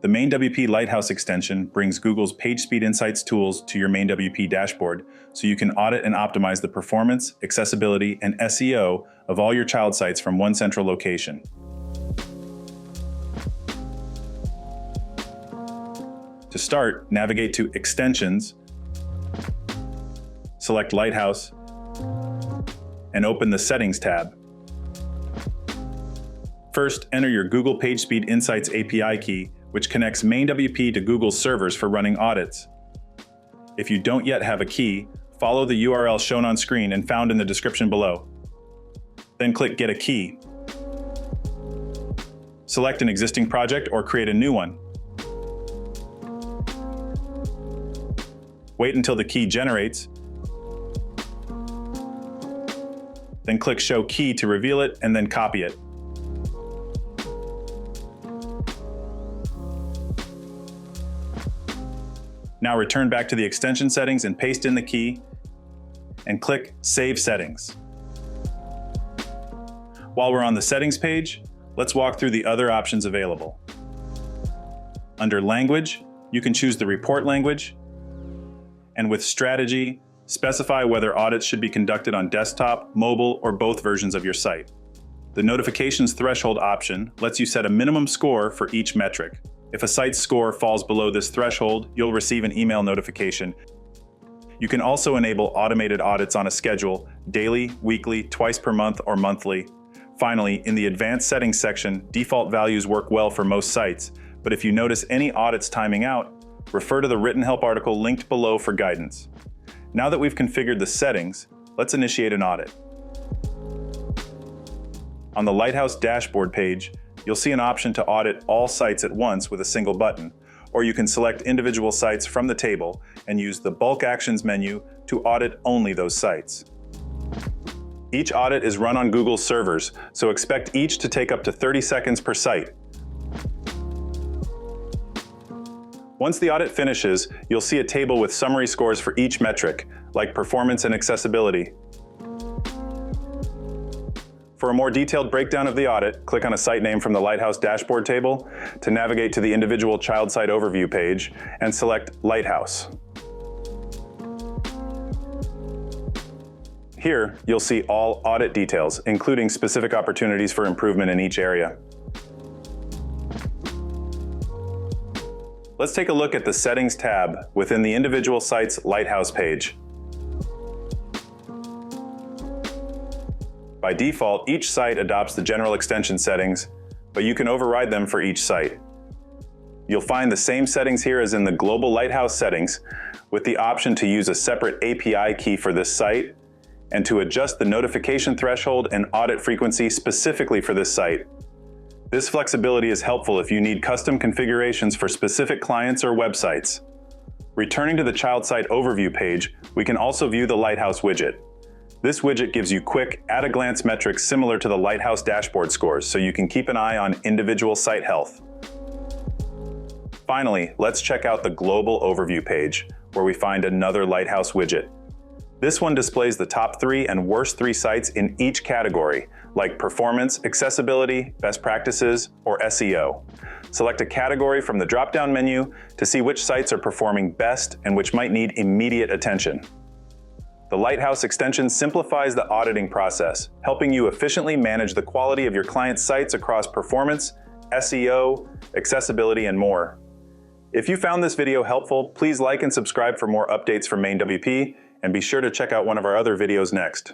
The MainWP Lighthouse extension brings Google's PageSpeed Insights tools to your MainWP dashboard so you can audit and optimize the performance, accessibility, and SEO of all your child sites from one central location. To start, navigate to Extensions, select Lighthouse, and open the Settings tab. First, enter your Google PageSpeed Insights API key, which connects MainWP to Google's servers for running audits. If you don't yet have a key, follow the URL shown on screen and found in the description below. Then click Get a Key. Select an existing project or create a new one. Wait until the key generates. Then click Show Key to reveal it and then copy it. Now return back to the extension settings and paste in the key and click Save Settings. While we're on the settings page, let's walk through the other options available. Under Language, you can choose the report language, and with Strategy, specify whether audits should be conducted on desktop, mobile, or both versions of your site. The Notifications Threshold option lets you set a minimum score for each metric. If a site's score falls below this threshold, you'll receive an email notification. You can also enable automated audits on a schedule, daily, weekly, twice per month, or monthly. Finally, in the Advanced Settings section, default values work well for most sites, but if you notice any audits timing out, refer to the written help article linked below for guidance. Now that we've configured the settings, let's initiate an audit. On the Lighthouse dashboard page, you'll see an option to audit all sites at once with a single button, or you can select individual sites from the table and use the Bulk Actions menu to audit only those sites. Each audit is run on Google's servers, so expect each to take up to 30 seconds per site. Once the audit finishes, you'll see a table with summary scores for each metric, like performance and accessibility. For a more detailed breakdown of the audit, click on a site name from the Lighthouse dashboard table to navigate to the individual child site overview page and select Lighthouse. Here, you'll see all audit details, including specific opportunities for improvement in each area. Let's take a look at the Settings tab within the individual site's Lighthouse page. By default, each site adopts the general extension settings, but you can override them for each site. You'll find the same settings here as in the Global Lighthouse settings, with the option to use a separate API key for this site and to adjust the notification threshold and audit frequency specifically for this site. This flexibility is helpful if you need custom configurations for specific clients or websites. Returning to the child site overview page, we can also view the Lighthouse widget. This widget gives you quick, at-a-glance metrics similar to the Lighthouse dashboard scores, so you can keep an eye on individual site health. Finally, let's check out the Global Overview page, where we find another Lighthouse widget. This one displays the top 3 and worst 3 sites in each category, like performance, accessibility, best practices, or SEO. Select a category from the drop-down menu to see which sites are performing best and which might need immediate attention. The Lighthouse extension simplifies the auditing process, helping you efficiently manage the quality of your client's sites across performance, SEO, accessibility, and more. If you found this video helpful, please like and subscribe for more updates from MainWP, and be sure to check out one of our other videos next.